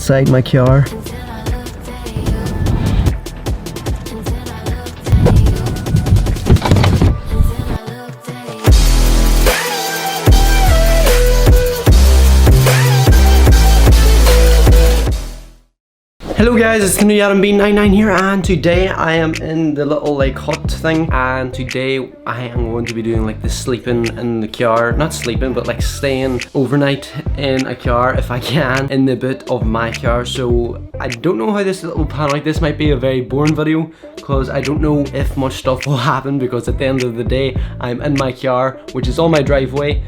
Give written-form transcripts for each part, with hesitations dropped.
inside my car. Hello guys, it's new Adam B99 here, and today I am in the little like hut thing, and today I am going to be doing like the sleeping in the car, not sleeping but like staying overnight in a car if I can, in the boot of my car. So I don't know how this will pan out. This might be a very boring video because I don't know if much stuff will happen, because at the end of the day I'm in my car, which is on my driveway,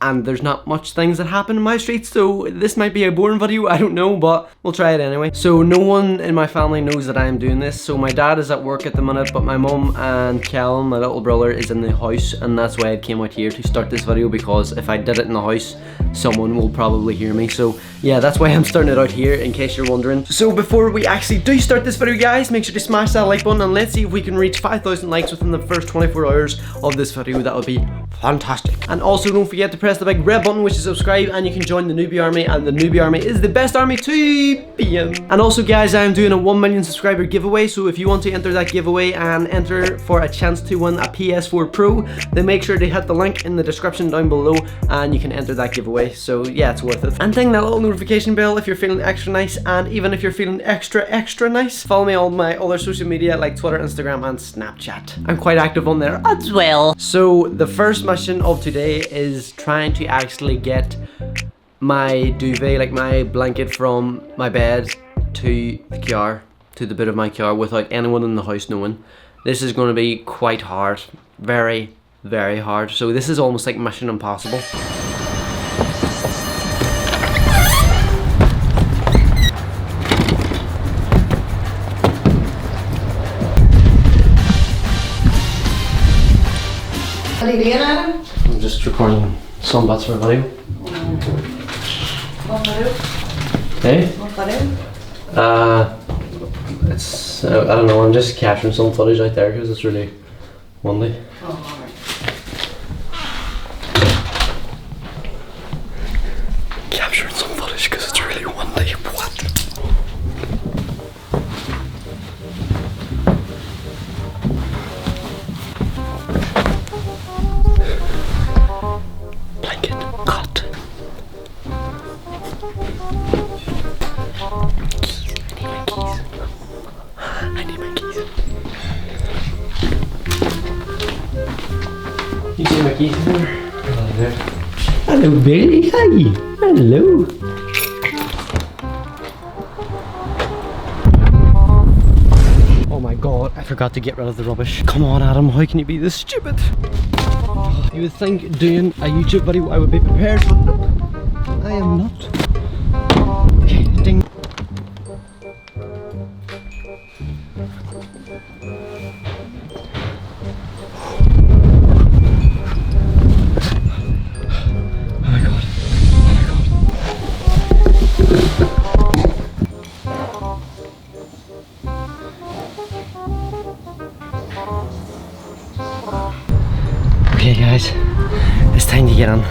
and there's not much things that happen in my street, so this might be a boring video, I don't know, but we'll try it anyway. So no one in my family knows that I am doing this. So my dad is at work at the minute, but my mum and Callum, my little brother, is in the house, and that's why I came out here to start this video, because if I did it in the house, someone will probably hear me. So yeah, that's why I'm starting it out here, in case you're wondering. So before we actually do start this video, guys, make sure to smash that like button, and let's see if we can reach 5,000 likes within the first 24 hours of this video. That would be fantastic. And also don't forget to press the big red button, which is subscribe, and you can join the newbie army, and the newbie army is the best army to be in. And also guys, I am doing a 1 million subscriber giveaway, so if you want to enter that giveaway and enter for a chance to win a PS4 Pro, then make sure to hit the link in the description down below and you can enter that giveaway. So yeah, it's worth it. And ding that little notification bell if you're feeling extra nice, and even if you're feeling extra nice, follow me on my other social media like Twitter, Instagram and Snapchat. I'm quite active on there as well. So the first mission of today is trying to actually get my duvet, like my blanket, from my bed to the car, to the boot of my car, without anyone in the house knowing. This is going to be quite hard, very hard. So this is almost like Mission Impossible. What are you doing, Adam? I'm just recording some bits for a video. What video? Hey? What video? It's I don't know, I'm just capturing some footage out there because it's really windy. Oh, alright. Capturing some footage because it's really windy. What? Blanket cut. Keys. I need my keys. You see my keys in there? Hello there. Hello, Billy. Hi. Hello. Oh my god, I forgot to get rid of the rubbish. Come on, Adam, how can you be this stupid? You would think doing a YouTube video I would be prepared, but nope, I am not. Okay, ding. Okay guys, it's time to get on.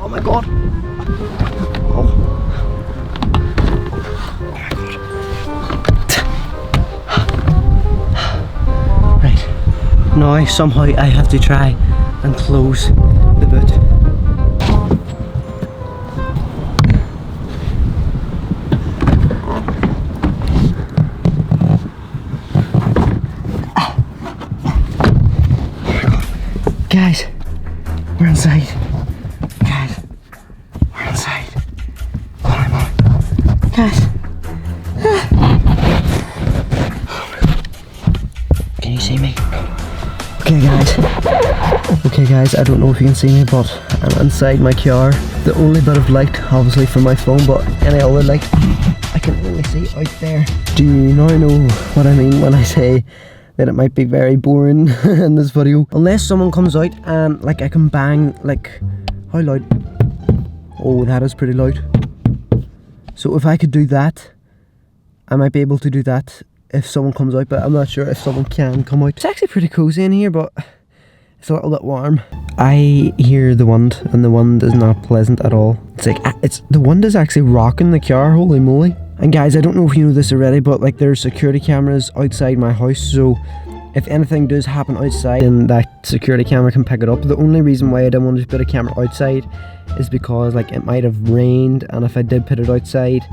Oh my god. Oh my god. Right, now somehow I have to try and close the boot. Guys, we're inside. Guys, we're inside. Come on, guys. Can you see me? Okay guys, I don't know if you can see me, but I'm inside my car. The only bit of light, obviously, from my phone, but any other light I can only see out there. Do you now know what I mean when I say that it might be very boring in this video? Unless someone comes out and like I can bang, like, how loud? Oh, that is pretty loud. So if I could do that, I might be able to do that if someone comes out, but I'm not sure if someone can come out. It's actually pretty cozy in here, but It's a little bit warm. I hear the wind, and the wind is not pleasant at all. It's like, the wind is actually rocking the car, holy moly. And guys, I don't know if you know this already, but like there's security cameras outside my house, so if anything does happen outside, then that security camera can pick it up. The only reason why I didn't want to put a camera outside is because like it might have rained, and if I did put it outside,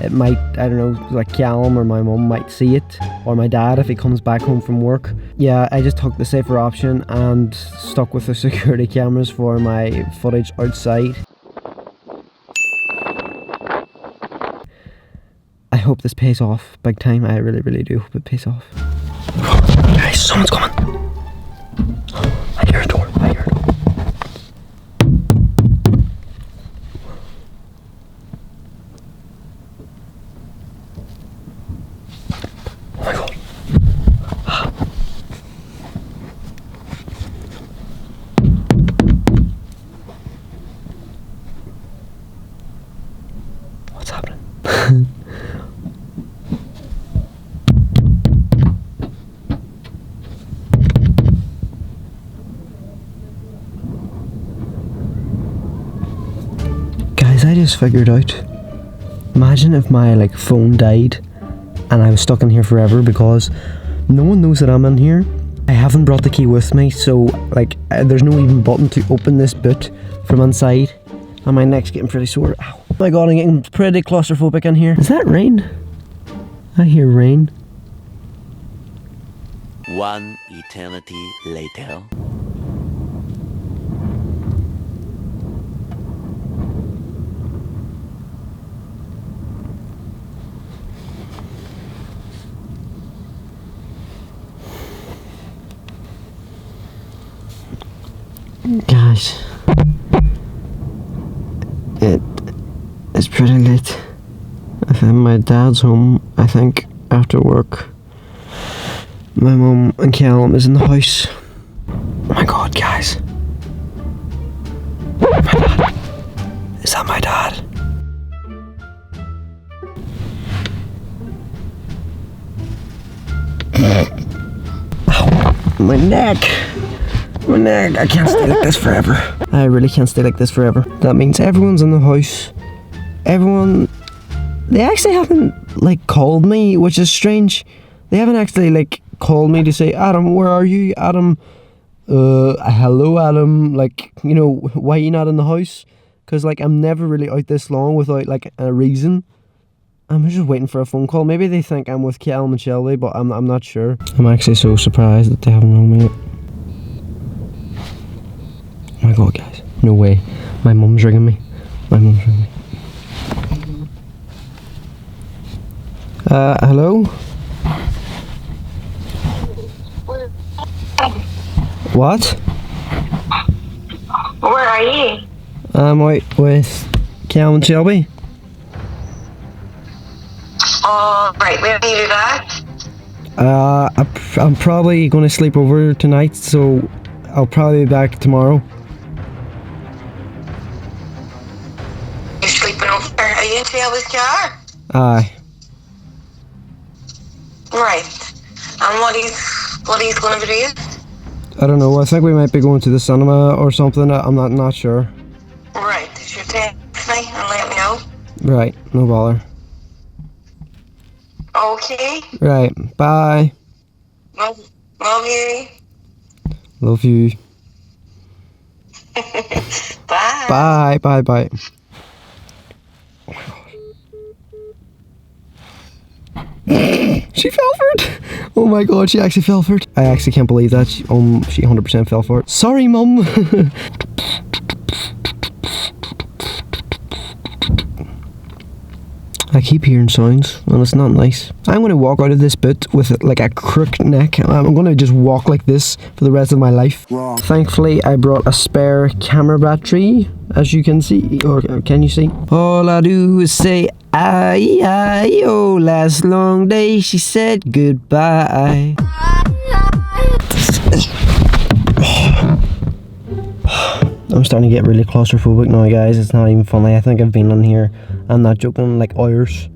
it might, I don't know, like Callum or my mum might see it, or my dad if he comes back home from work. Yeah, I just took the safer option and stuck with the security cameras for my footage outside. I hope this pays off big time. I really, really do hope it pays off. Guys, someone's coming. I hear a door. I hear a door. Oh my god. What's happening? I just figured out, imagine if my like phone died and I was stuck in here forever because no one knows that I'm in here. I haven't brought the key with me, so like there's no even button to open this boot from inside, and my neck's getting pretty sore. Ow. Oh my god, I'm getting pretty claustrophobic in here. Is that rain? I hear rain. One eternity later. Guys, it's pretty late. I think my dad's home, I think, after work. My mum and Callum is in the house. Oh my god, guys. My dad. Is that my dad? Ow, my neck. My neck, I can't stay like this forever. I really can't stay like this forever. That means everyone's in the house. Everyone, they actually haven't like called me, which is strange. They haven't actually like called me to say, Adam, where are you? Adam, hello Adam, like, you know, why are you not in the house? Because like I'm never really out this long without like a reason. I'm just waiting for a phone call. Maybe they think I'm with Callum and Shelby, but I'm not sure. I'm actually so surprised that they haven't rung me yet. Oh my god, guys. No way. My mum's ringing me. My mum's ringing me. Hello? What? Where are you? I'm out with Cal and Shelby. Oh, right. Where are you at? I'm probably going to sleep over tonight, so I'll probably be back tomorrow. You're sleeping over? Are you in Shelby's car? Aye. Right. And what he's going to do? I don't know. I think we might be going to the cinema or something. I'm not sure. Right. You should text me and let me know. Right. No bother. Okay. Right. Bye. Love you. Love you. Bye. Bye. Bye. Bye. Oh my god. She fell for it. Oh my god, she actually fell for it. I actually can't believe that. She 100% fell for it. Sorry, Mum. I keep hearing sounds and it's not nice. I'm going to walk out of this bit with like a crooked neck. I'm going to just walk like this for the rest of my life. Wrong. Thankfully, I brought a spare camera battery, as you can see. Or can you see? All I do is say, aye, aye, oh, last long day, she said goodbye. I'm starting to get really claustrophobic now, guys. It's not even funny. I think I've been in here, I'm not joking, like hours.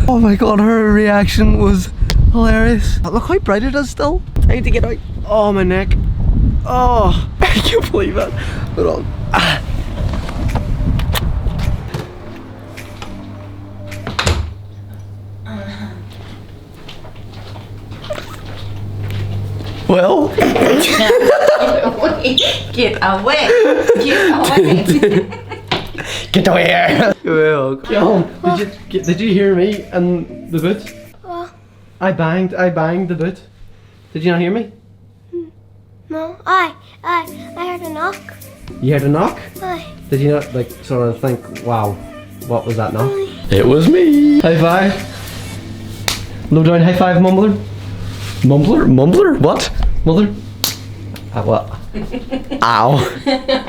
Oh my god, her reaction was hilarious. Look how bright it is still. I need to get out. Oh, my neck. Oh, I can't believe it. Hold on. Well, Get away! Get away! get away here. Well, John, did you hear me and the boot? What? I banged the boot. Did you not hear me? No, I heard a knock. You heard a knock? Aye. Did you not like sort of think, wow, what was that knock? It was me. High five. Low down high five, mumbler. Mumbler? What? Mother? What? Ow.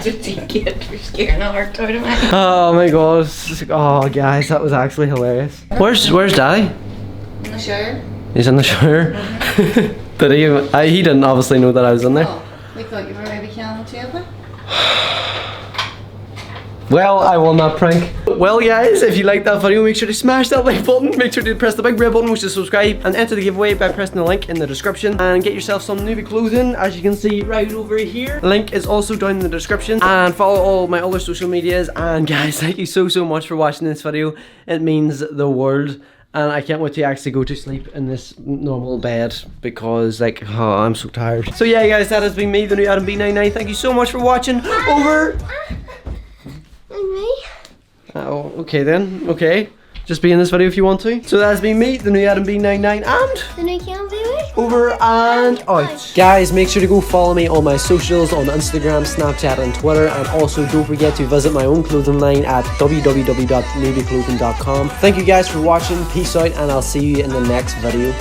Did you get for scaring the heart out of me? Oh my god. Oh guys, that was actually hilarious. Where's Daddy? In the shower? He's in the shower. Did he didn't obviously know that I was in there. Oh, we thought you were maybe killing the two of them. Well, I won that prank. Well guys, if you liked that video, make sure to smash that like button. Make sure to press the big red button, which is subscribe, and enter the giveaway by pressing the link in the description. And get yourself some newbie clothing, as you can see right over here. The link is also down in the description. And follow all my other social medias. And guys, thank you so much for watching this video. It means the world. And I can't wait to actually go to sleep in this normal bed because, like, oh, I'm so tired. So yeah guys, that has been me, the new Adam B99. Thank you so much for watching. Over. And me? Oh, okay then. Okay. Just be in this video if you want to. So that's been me, the new Adam B99, and The new cam baby? over and out. Guys, make sure to go follow me on my socials on Instagram, Snapchat, and Twitter. And also don't forget to visit my own clothing line at www.nubieclothing.com. Thank you guys for watching. Peace out, and I'll see you in the next video.